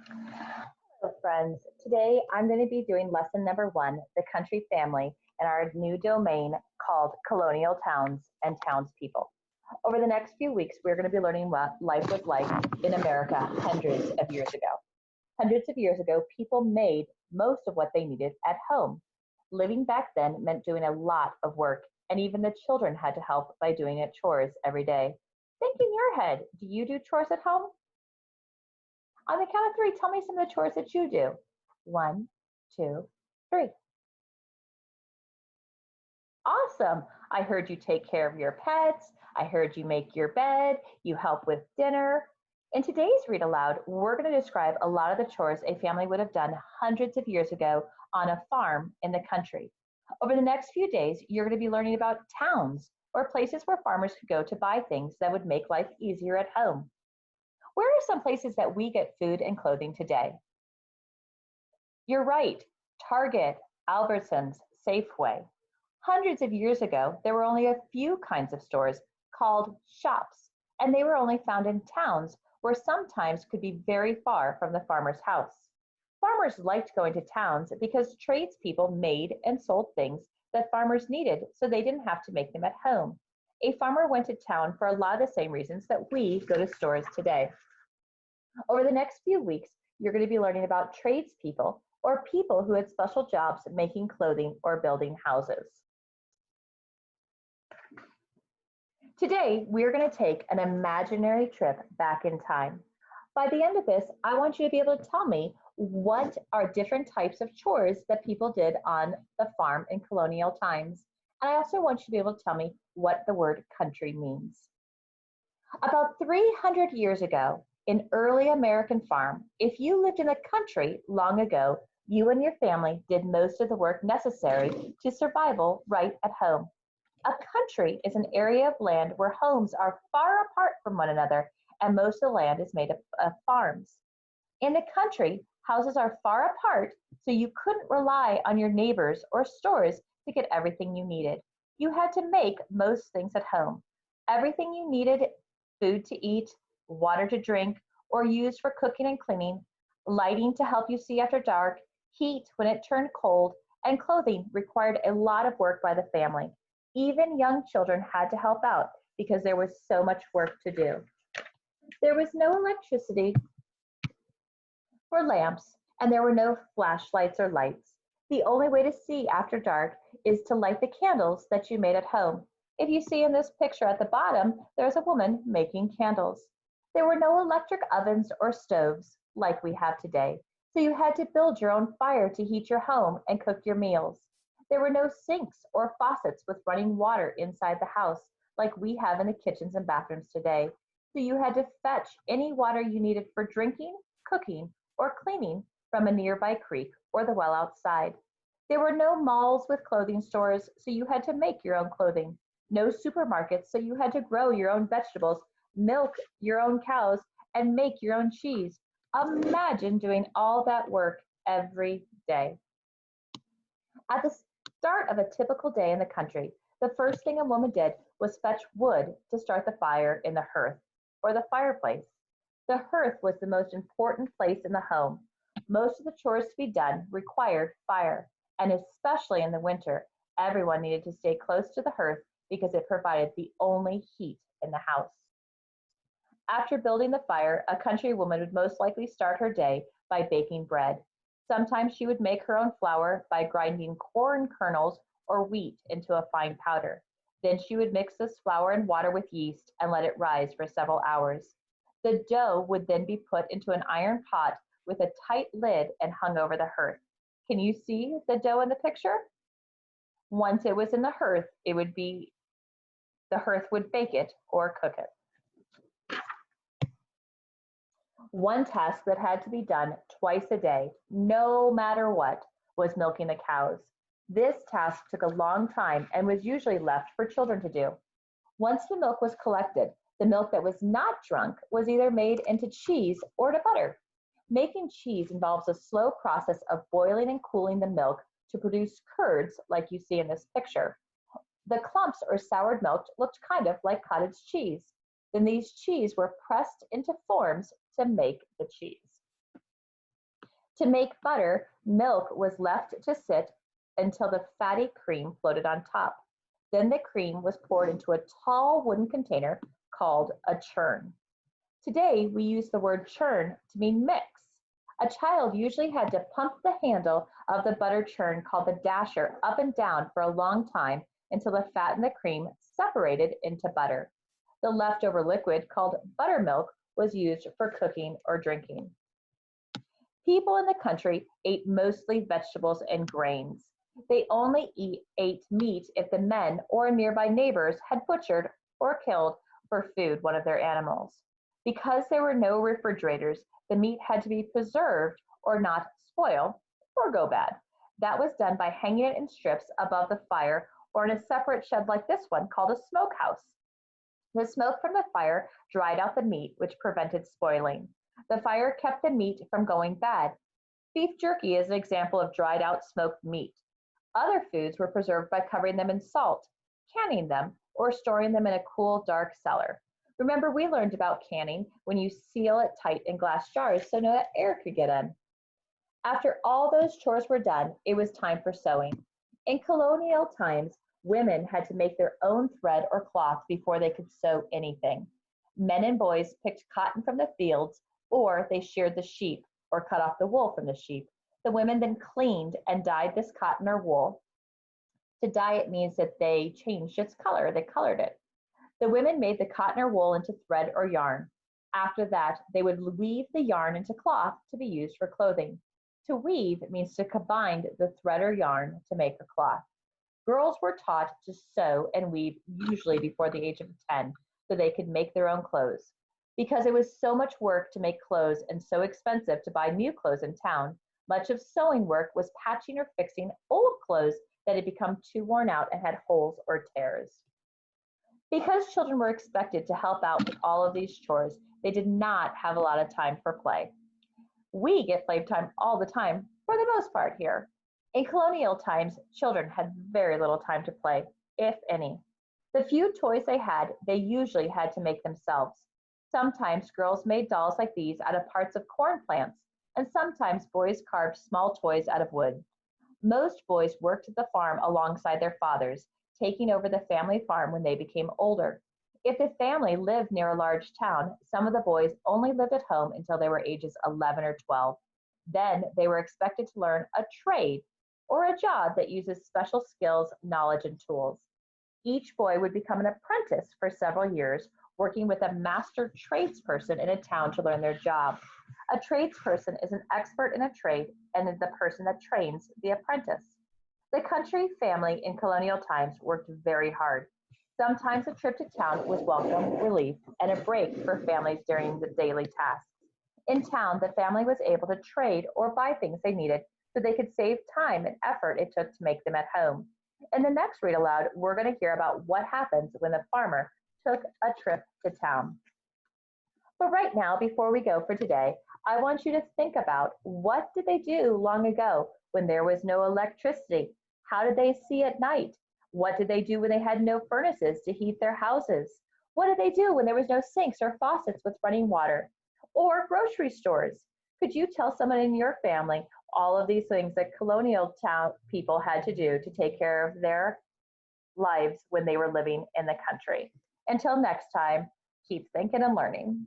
Hello, friends. Today I'm going to be doing lesson number one, the country family, in our new domain called Colonial Towns and Townspeople. Over the next few weeks, we're going to be learning what life was like in America hundreds of years ago. Hundreds of years ago, people made most of what they needed at home. Living back then meant doing a lot of work, and even the children had to help by doing it chores every day. Think in your head, do you do chores at home? On the count of three, tell me some of the chores that you do. One, two, three. Awesome. I heard you take care of your pets. I heard you make your bed. You help with dinner. In today's Read Aloud, we're going to describe a lot of the chores a family would have done hundreds of years ago on a farm in the country. Over the next few days, you're going to be learning about towns or places where farmers could go to buy things that would make life easier at home. Where are some places that we get food and clothing today? You're right, Target, Albertsons, Safeway. Hundreds of years ago, there were only a few kinds of stores called shops, and they were only found in towns where sometimes could be very far from the farmer's house. Farmers liked going to towns because tradespeople made and sold things that farmers needed so they didn't have to make them at home. A farmer went to town for a lot of the same reasons that we go to stores today. Over the next few weeks, you're going to be learning about tradespeople or people who had special jobs making clothing or building houses. Today, we're going to take an imaginary trip back in time. By the end of this, I want you to be able to tell me what are different types of chores that people did on the farm in colonial times. And I also want you to be able to tell me what the word country means. About 300 years ago, in early American farm, if you lived in the country long ago, you and your family did most of the work necessary to survival right at home. A country is an area of land where homes are far apart from one another and most of the land is made up of farms. In the country, houses are far apart, so you couldn't rely on your neighbors or stores to get everything you needed. You had to make most things at home. Everything you needed, food to eat, water to drink, or use for cooking and cleaning, lighting to help you see after dark, heat when it turned cold, and clothing required a lot of work by the family. Even young children had to help out because there was so much work to do. There was no electricity or lamps, and there were no flashlights or lights. The only way to see after dark is to light the candles that you made at home. If you see in this picture at the bottom, there's a woman making candles. There were no electric ovens or stoves like we have today, so you had to build your own fire to heat your home and cook your meals. There were no sinks or faucets with running water inside the house like we have in the kitchens and bathrooms today, so you had to fetch any water you needed for drinking, cooking, or cleaning from a nearby creek or the well outside. There were no malls with clothing stores, so you had to make your own clothing. No supermarkets, so you had to grow your own vegetables, milk your own cows, and make your own cheese. Imagine doing all that work every day. At the start of a typical day in the country, the first thing a woman did was fetch wood to start the fire in the hearth or the fireplace. The hearth was the most important place in the home. Most of the chores to be done required fire, and especially in the winter, everyone needed to stay close to the hearth because it provided the only heat in the house. After building the fire, a country woman would most likely start her day by baking bread. Sometimes she would make her own flour by grinding corn kernels or wheat into a fine powder. Then she would mix this flour and water with yeast and let it rise for several hours. The dough would then be put into an iron pot with a tight lid and hung over the hearth. Can you see the dough in the picture? Once it was in the hearth, the hearth would bake it or cook it. One task that had to be done twice a day, no matter what, was milking the cows. This task took a long time and was usually left for children to do. Once the milk was collected, the milk that was not drunk was either made into cheese or to butter. Making cheese involves a slow process of boiling and cooling the milk to produce curds like you see in this picture. The clumps or soured milk looked kind of like cottage cheese. Then these cheese were pressed into forms to make the cheese. To make butter, milk was left to sit until the fatty cream floated on top. Then the cream was poured into a tall wooden container called a churn. Today, we use the word churn to mean mix. A child usually had to pump the handle of the butter churn called the dasher up and down for a long time until the fat and the cream separated into butter. The leftover liquid called buttermilk was used for cooking or drinking. People in the country ate mostly vegetables and grains. They only ate meat if the men or nearby neighbors had butchered or killed for food one of their animals. Because there were no refrigerators, the meat had to be preserved or not spoil or go bad. That was done by hanging it in strips above the fire or in a separate shed like this one called a smokehouse. The smoke from the fire dried out the meat, which prevented spoiling. The fire kept the meat from going bad. Beef jerky is an example of dried out smoked meat. Other foods were preserved by covering them in salt, canning them, or storing them in a cool, dark cellar. Remember, we learned about canning when you seal it tight in glass jars so no air could get in. After all those chores were done, it was time for sewing. In colonial times, women had to make their own thread or cloth before they could sew anything. Men and boys picked cotton from the fields, or they sheared the sheep or cut off the wool from the sheep. The women then cleaned and dyed this cotton or wool. To dye it means that they changed its color, they colored it. The women made the cotton or wool into thread or yarn. After that, they would weave the yarn into cloth to be used for clothing. To weave means to combine the thread or yarn to make a cloth. Girls were taught to sew and weave usually before the age of 10 so they could make their own clothes. Because it was so much work to make clothes and so expensive to buy new clothes in town, much of sewing work was patching or fixing old clothes that had become too worn out and had holes or tears. Because children were expected to help out with all of these chores, they did not have a lot of time for play. We get playtime all the time, for the most part here. In colonial times, children had very little time to play, if any. The few toys they had, they usually had to make themselves. Sometimes girls made dolls like these out of parts of corn plants, and sometimes boys carved small toys out of wood. Most boys worked at the farm alongside their fathers, taking over the family farm when they became older. If the family lived near a large town, some of the boys only lived at home until they were ages 11 or 12. Then they were expected to learn a trade or a job that uses special skills, knowledge, and tools. Each boy would become an apprentice for several years, working with a master tradesperson in a town to learn their job. A tradesperson is an expert in a trade and is the person that trains the apprentice. The country family in colonial times worked very hard. Sometimes a trip to town was welcome relief and a break for families during the daily tasks. In town, the family was able to trade or buy things they needed so they could save time and effort it took to make them at home. In the next read aloud, we're going to hear about what happens when the farmer took a trip to town. But right now, before we go for today, I want you to think about what did they do long ago when there was no electricity? How did they see at night? What did they do when they had no furnaces to heat their houses? What did they do when there was no sinks or faucets with running water? Or grocery stores? Could you tell someone in your family all of these things that colonial town people had to do to take care of their lives when they were living in the country? Until next time, keep thinking and learning.